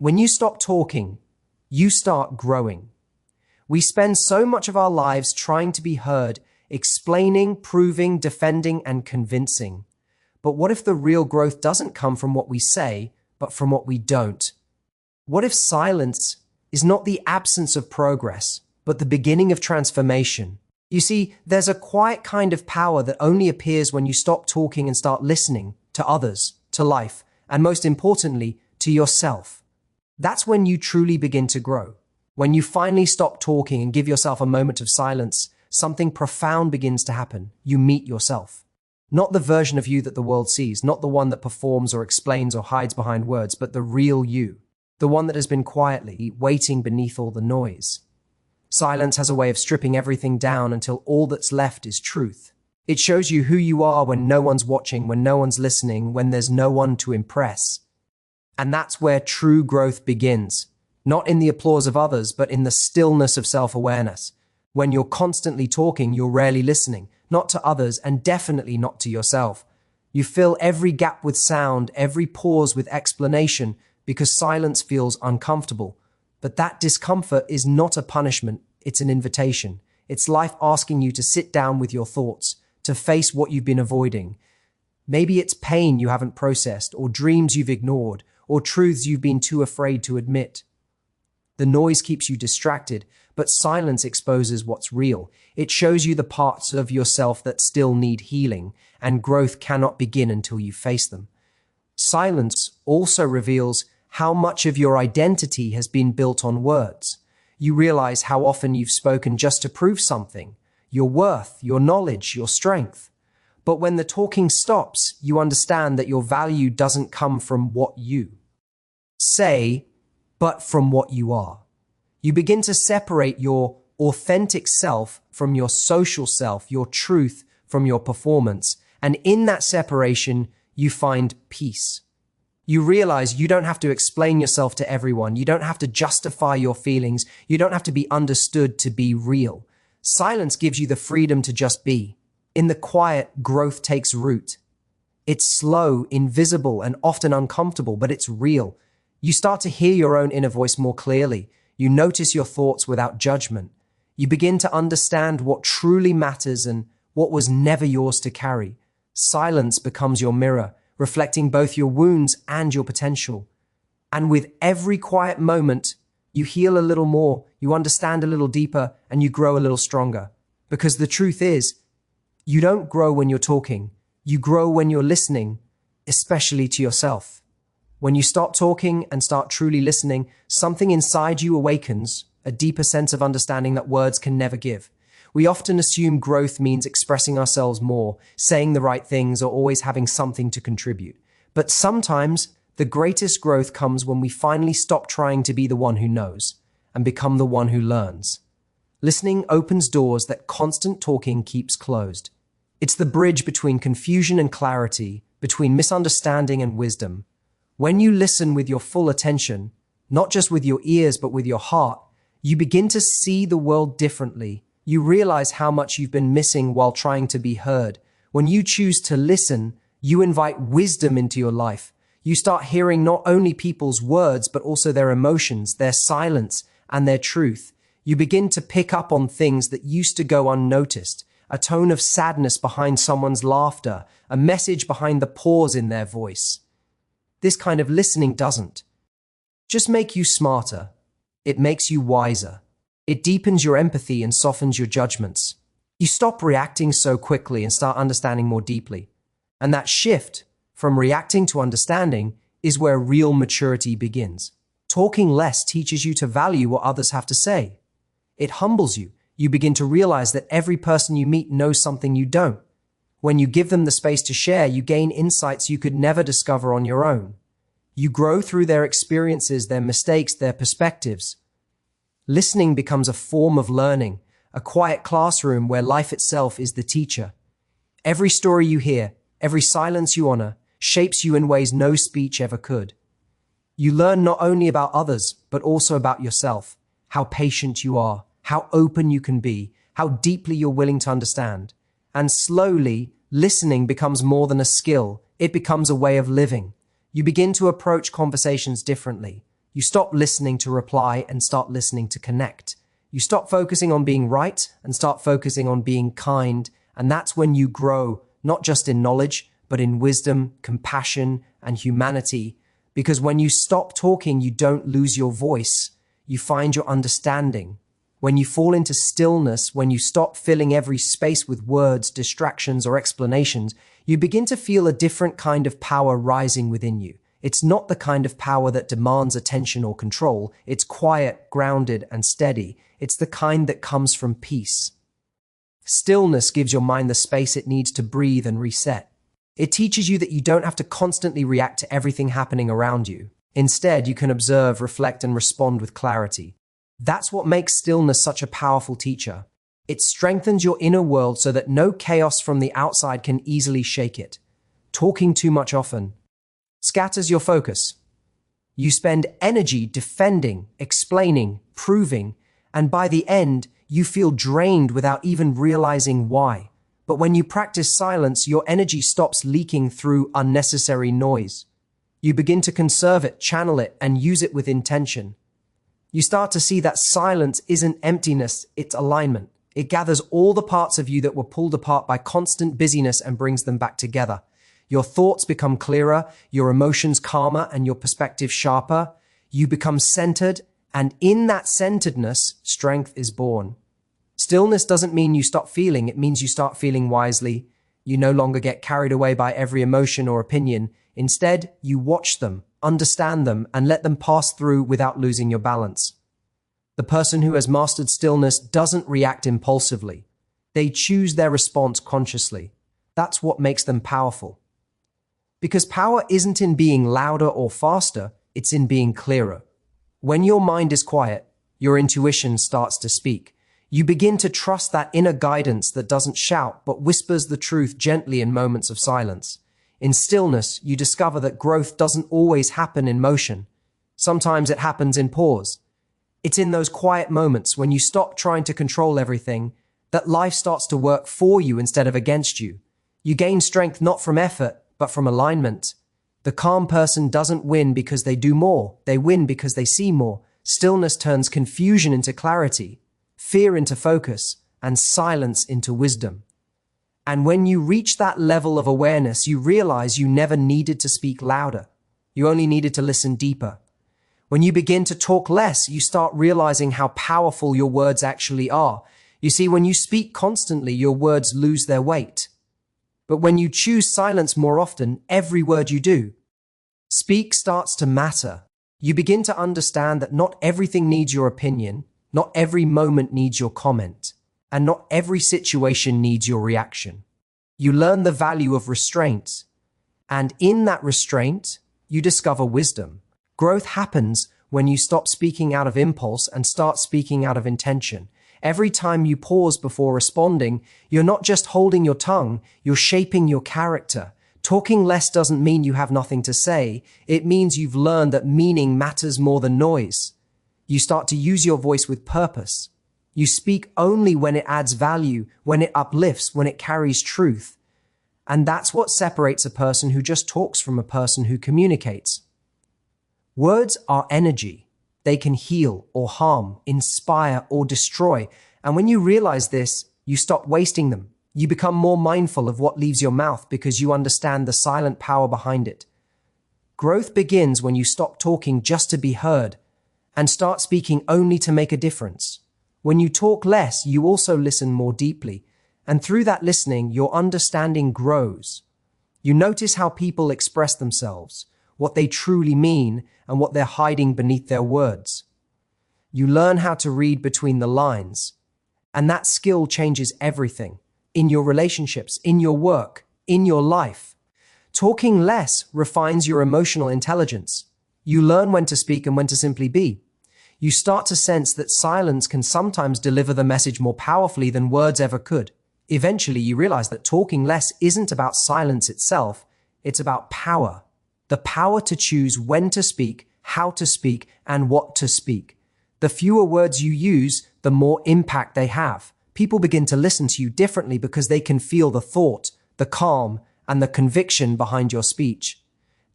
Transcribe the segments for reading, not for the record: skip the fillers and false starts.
When you stop talking, you start growing. We spend so much of our lives trying to be heard, explaining, proving, defending, and convincing. But what if the real growth doesn't come from what we say, but from what we don't? What if silence is not the absence of progress, but the beginning of transformation? You see, there's a quiet kind of power that only appears when you stop talking and start listening to others, to life, and most importantly, to yourself. That's when you truly begin to grow. When you finally stop talking and give yourself a moment of silence, something profound begins to happen. You meet yourself. Not the version of you that the world sees, not the one that performs or explains or hides behind words, but the real you, the one that has been quietly waiting beneath all the noise. Silence has a way of stripping everything down until all that's left is truth. It shows you who you are when no one's watching, when no one's listening, when there's no one to impress. And that's where true growth begins. Not in the applause of others, but in the stillness of self-awareness. When you're constantly talking, you're rarely listening, not to others and definitely not to yourself. You fill every gap with sound, every pause with explanation, because silence feels uncomfortable. But that discomfort is not a punishment, it's an invitation. It's life asking you to sit down with your thoughts, to face what you've been avoiding. Maybe it's pain you haven't processed, or dreams you've ignored, or truths you've been too afraid to admit. The noise keeps you distracted, but silence exposes what's real. It shows you the parts of yourself that still need healing, and growth cannot begin until you face them. Silence also reveals how much of your identity has been built on words. You realize how often you've spoken just to prove something, your worth, your knowledge, your strength. But when the talking stops, you understand that your value doesn't come from what you say, but from what you are. You begin to separate your authentic self from your social self, your truth from your performance. And in that separation, you find peace. You realize you don't have to explain yourself to everyone. You don't have to justify your feelings. You don't have to be understood to be real. Silence gives you the freedom to just be. In the quiet, growth takes root. It's slow, invisible, and often uncomfortable, but it's real. You start to hear your own inner voice more clearly. You notice your thoughts without judgment. You begin to understand what truly matters and what was never yours to carry. Silence becomes your mirror, reflecting both your wounds and your potential. And with every quiet moment, you heal a little more, you understand a little deeper, and you grow a little stronger. Because the truth is, you don't grow when you're talking. You grow when you're listening, especially to yourself. When you stop talking and start truly listening, something inside you awakens, a deeper sense of understanding that words can never give. We often assume growth means expressing ourselves more, saying the right things, or always having something to contribute. But sometimes the greatest growth comes when we finally stop trying to be the one who knows and become the one who learns. Listening opens doors that constant talking keeps closed. It's the bridge between confusion and clarity, between misunderstanding and wisdom. When you listen with your full attention, not just with your ears but with your heart, you begin to see the world differently. You realize how much you've been missing while trying to be heard. When you choose to listen, you invite wisdom into your life. You start hearing not only people's words, but also their emotions, their silence, and their truth. You begin to pick up on things that used to go unnoticed. A tone of sadness behind someone's laughter, a message behind the pause in their voice. This kind of listening doesn't just make you smarter. It makes you wiser. It deepens your empathy and softens your judgments. You stop reacting so quickly and start understanding more deeply. And that shift from reacting to understanding is where real maturity begins. Talking less teaches you to value what others have to say. It humbles you. You begin to realize that every person you meet knows something you don't. When you give them the space to share, you gain insights you could never discover on your own. You grow through their experiences, their mistakes, their perspectives. Listening becomes a form of learning, a quiet classroom where life itself is the teacher. Every story you hear, every silence you honor, shapes you in ways no speech ever could. You learn not only about others, but also about yourself, how patient you are, how open you can be, how deeply you're willing to understand. And slowly, listening becomes more than a skill. It becomes a way of living. You begin to approach conversations differently. You stop listening to reply and start listening to connect. You stop focusing on being right and start focusing on being kind. And that's when you grow, not just in knowledge, but in wisdom, compassion, and humanity. Because when you stop talking, you don't lose your voice. You find your understanding. When you fall into stillness, when you stop filling every space with words, distractions, or explanations, you begin to feel a different kind of power rising within you. It's not the kind of power that demands attention or control. It's quiet, grounded, and steady. It's the kind that comes from peace. Stillness gives your mind the space it needs to breathe and reset. It teaches you that you don't have to constantly react to everything happening around you. Instead, you can observe, reflect, and respond with clarity. That's what makes stillness such a powerful teacher. It strengthens your inner world so that no chaos from the outside can easily shake it. Talking too much often scatters your focus. You spend energy defending, explaining, proving, and by the end, you feel drained without even realizing why. But when you practice silence, your energy stops leaking through unnecessary noise. You begin to conserve it, channel it, and use it with intention. You start to see that silence isn't emptiness, it's alignment. It gathers all the parts of you that were pulled apart by constant busyness and brings them back together. Your thoughts become clearer, your emotions calmer, and your perspective sharper. You become centered, and in that centeredness, strength is born. Stillness doesn't mean you stop feeling, it means you start feeling wisely. You no longer get carried away by every emotion or opinion. Instead, you watch them, understand them, and let them pass through without losing your balance. The person who has mastered stillness doesn't react impulsively. They choose their response consciously. That's what makes them powerful. Because power isn't in being louder or faster, it's in being clearer. When your mind is quiet, your intuition starts to speak. You begin to trust that inner guidance that doesn't shout but whispers the truth gently in moments of silence. In stillness, you discover that growth doesn't always happen in motion. Sometimes it happens in pause. It's in those quiet moments when you stop trying to control everything that life starts to work for you instead of against you. You gain strength not from effort, but from alignment. The calm person doesn't win because they do more. They win because they see more. Stillness turns confusion into clarity, fear into focus, and silence into wisdom. And when you reach that level of awareness, you realize you never needed to speak louder. You only needed to listen deeper. When you begin to talk less, you start realizing how powerful your words actually are. You see, when you speak constantly, your words lose their weight. But when you choose silence more often, every word you do speak starts to matter. You begin to understand that not everything needs your opinion, not every moment needs your comment, and not every situation needs your reaction. You learn the value of restraint, and in that restraint, you discover wisdom. Growth happens when you stop speaking out of impulse and start speaking out of intention. Every time you pause before responding, you're not just holding your tongue, you're shaping your character. Talking less doesn't mean you have nothing to say. It means you've learned that meaning matters more than noise. You start to use your voice with purpose. You speak only when it adds value, when it uplifts, when it carries truth. And that's what separates a person who just talks from a person who communicates. Words are energy. They can heal or harm, inspire or destroy. And when you realize this, you stop wasting them. You become more mindful of what leaves your mouth because you understand the silent power behind it. Growth begins when you stop talking just to be heard and start speaking only to make a difference. When you talk less, you also listen more deeply. And through that listening, your understanding grows. You notice how people express themselves, what they truly mean, and what they're hiding beneath their words. You learn how to read between the lines, and that skill changes everything. In your relationships, in your work, in your life. Talking less refines your emotional intelligence. You learn when to speak and when to simply be. You start to sense that silence can sometimes deliver the message more powerfully than words ever could. Eventually, you realize that talking less isn't about silence itself, it's about power. The power to choose when to speak, how to speak, and what to speak. The fewer words you use, the more impact they have. People begin to listen to you differently because they can feel the thought, the calm, and the conviction behind your speech.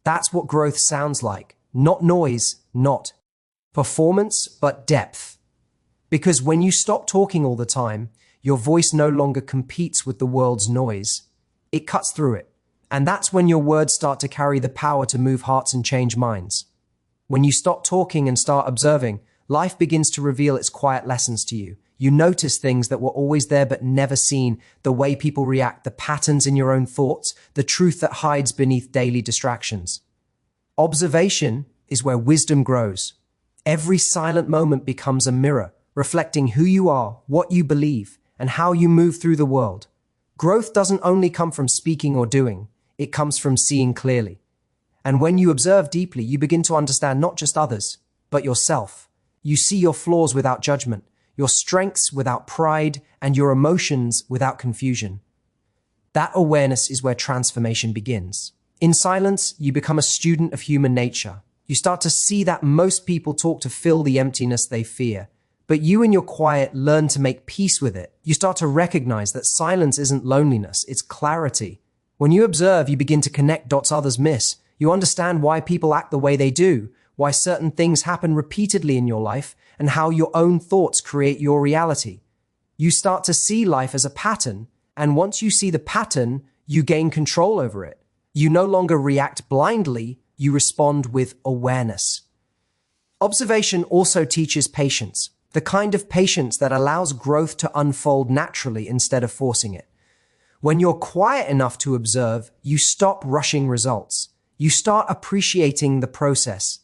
That's what growth sounds like. Not noise, not performance, but depth. Because when you stop talking all the time, your voice no longer competes with the world's noise. It cuts through it. And that's when your words start to carry the power to move hearts and change minds. When you stop talking and start observing, life begins to reveal its quiet lessons to you. You notice things that were always there but never seen, the way people react, the patterns in your own thoughts, the truth that hides beneath daily distractions. Observation is where wisdom grows. Every silent moment becomes a mirror, reflecting who you are, what you believe, and how you move through the world. Growth doesn't only come from speaking or doing, it comes from seeing clearly. And when you observe deeply, you begin to understand not just others, but yourself. You see your flaws without judgment, your strengths without pride, and your emotions without confusion. That awareness is where transformation begins. In silence, you become a student of human nature. You start to see that most people talk to fill the emptiness they fear, but you in your quiet learn to make peace with it. You start to recognize that silence isn't loneliness, it's clarity. When you observe, you begin to connect dots others miss. You understand why people act the way they do, why certain things happen repeatedly in your life, and how your own thoughts create your reality. You start to see life as a pattern, and once you see the pattern, you gain control over it. You no longer react blindly, you respond with awareness. Observation also teaches patience, the kind of patience that allows growth to unfold naturally instead of forcing it. When you're quiet enough to observe, you stop rushing results. You start appreciating the process,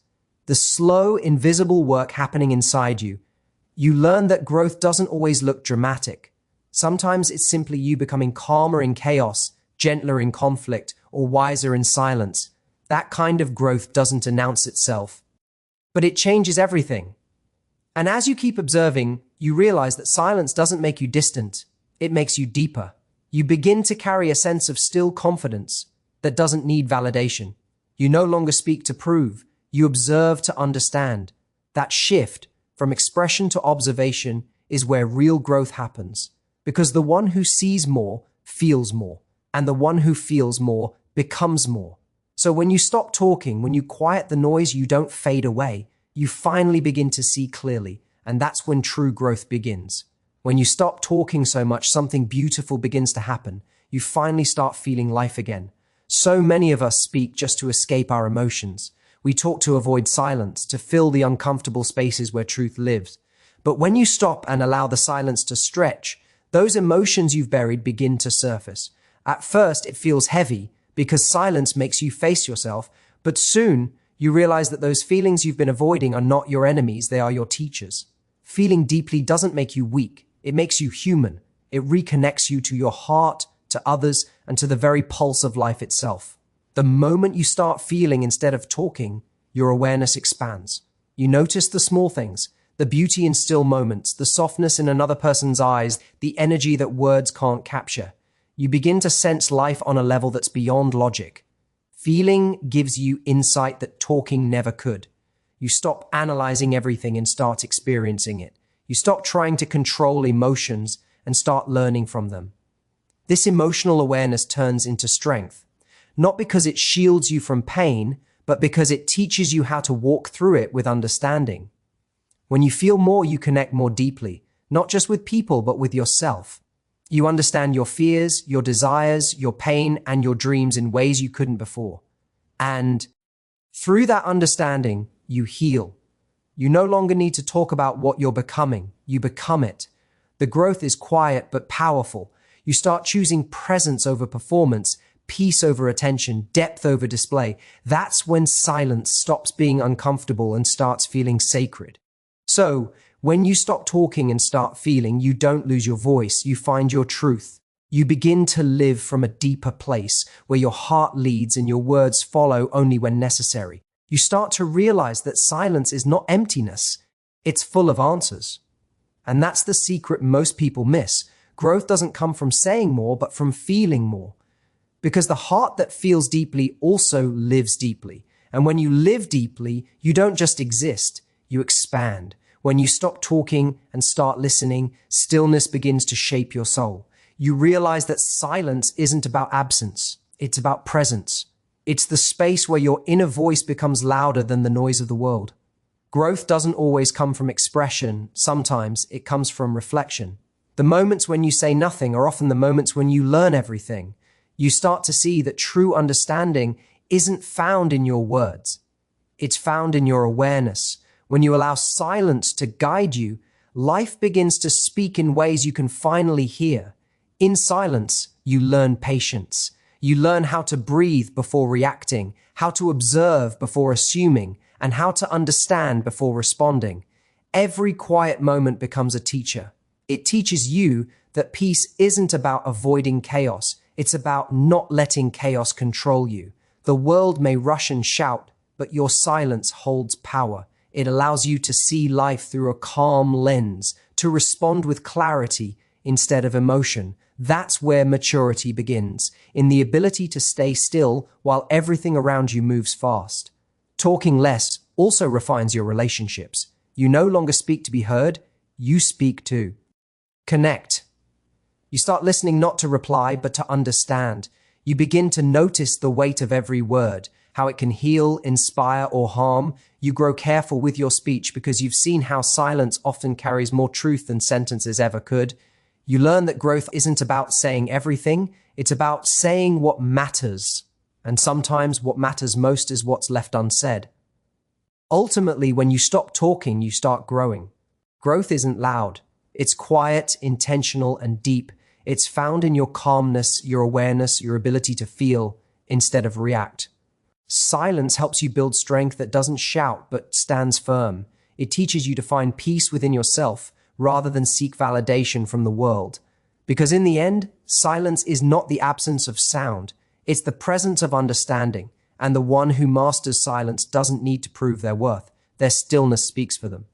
the slow, invisible work happening inside you. You learn that growth doesn't always look dramatic. Sometimes it's simply you becoming calmer in chaos, gentler in conflict, or wiser in silence. That kind of growth doesn't announce itself, but it changes everything. And as you keep observing, you realize that silence doesn't make you distant. It makes you deeper. You begin to carry a sense of still confidence that doesn't need validation. You no longer speak to prove. You observe to understand. That shift from expression to observation is where real growth happens, because the one who sees more feels more, and the one who feels more becomes more. So when you stop talking, when you quiet the noise, you don't fade away. You finally begin to see clearly, and that's when true growth begins. When you stop talking so much, something beautiful begins to happen. You finally start feeling life again. So many of us speak just to escape our emotions. We talk to avoid silence, to fill the uncomfortable spaces where truth lives. But when you stop and allow the silence to stretch, those emotions you've buried begin to surface. At first, it feels heavy because silence makes you face yourself, but soon you realize that those feelings you've been avoiding are not your enemies, they are your teachers. Feeling deeply doesn't make you weak, it makes you human. It reconnects you to your heart, to others, and to the very pulse of life itself. The moment you start feeling instead of talking, your awareness expands. You notice the small things, the beauty in still moments, the softness in another person's eyes, the energy that words can't capture. You begin to sense life on a level that's beyond logic. Feeling gives you insight that talking never could. You stop analyzing everything and start experiencing it. You stop trying to control emotions and start learning from them. This emotional awareness turns into strength, not because it shields you from pain, but because it teaches you how to walk through it with understanding. When you feel more, you connect more deeply, not just with people, but with yourself. You understand your fears, your desires, your pain, and your dreams in ways you couldn't before. And through that understanding, you heal. You no longer need to talk about what you're becoming. You become it. The growth is quiet but powerful. You start choosing presence over performance, peace over attention, depth over display. That's when silence stops being uncomfortable and starts feeling sacred. So, when you stop talking and start feeling, you don't lose your voice, you find your truth. You begin to live from a deeper place where your heart leads and your words follow only when necessary. You start to realize that silence is not emptiness, it's full of answers. And that's the secret most people miss. Growth doesn't come from saying more, but from feeling more. Because the heart that feels deeply also lives deeply. And when you live deeply, you don't just exist, you expand. When you stop talking and start listening, stillness begins to shape your soul. You realize that silence isn't about absence, it's about presence. It's the space where your inner voice becomes louder than the noise of the world. Growth doesn't always come from expression. Sometimes it comes from reflection. The moments when you say nothing are often the moments when you learn everything. You start to see that true understanding isn't found in your words. It's found in your awareness. When you allow silence to guide you, life begins to speak in ways you can finally hear. In silence, you learn patience. You learn how to breathe before reacting, how to observe before assuming, and how to understand before responding. Every quiet moment becomes a teacher. It teaches you that peace isn't about avoiding chaos. It's about not letting chaos control you. The world may rush and shout, but your silence holds power. It allows you to see life through a calm lens, to respond with clarity instead of emotion. That's where maturity begins, in the ability to stay still while everything around you moves fast. Talking less also refines your relationships. You no longer speak to be heard, you speak to connect. You start listening not to reply, but to understand. You begin to notice the weight of every word, how it can heal, inspire, or harm. You grow careful with your speech because you've seen how silence often carries more truth than sentences ever could. You learn that growth isn't about saying everything, it's about saying what matters. And sometimes what matters most is what's left unsaid. Ultimately, when you stop talking, you start growing. Growth isn't loud. It's quiet, intentional, and deep. It's found in your calmness, your awareness, your ability to feel instead of react. Silence helps you build strength that doesn't shout but stands firm. It teaches you to find peace within yourself rather than seek validation from the world. Because in the end, silence is not the absence of sound. It's the presence of understanding. And the one who masters silence doesn't need to prove their worth. Their stillness speaks for them.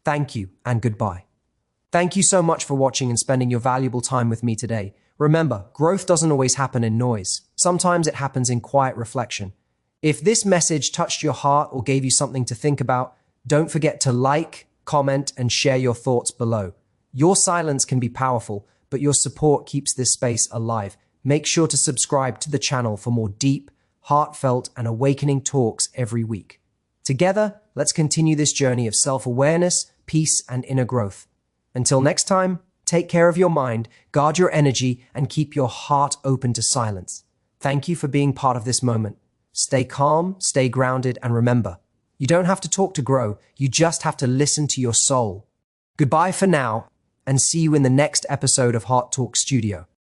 Thank you and goodbye. Thank you so much for watching and spending your valuable time with me today. Remember, growth doesn't always happen in noise. Sometimes it happens in quiet reflection. If this message touched your heart or gave you something to think about, don't forget to like, comment, and share your thoughts below. Your silence can be powerful, but your support keeps this space alive. Make sure to subscribe to the channel for more deep, heartfelt, and awakening talks every week. Together, let's continue this journey of self-awareness, peace, and inner growth. Until next time, take care of your mind, guard your energy, and keep your heart open to silence. Thank you for being part of this moment. Stay calm, stay grounded, and remember, you don't have to talk to grow, you just have to listen to your soul. Goodbye for now, and see you in the next episode of Heart Talk Studio.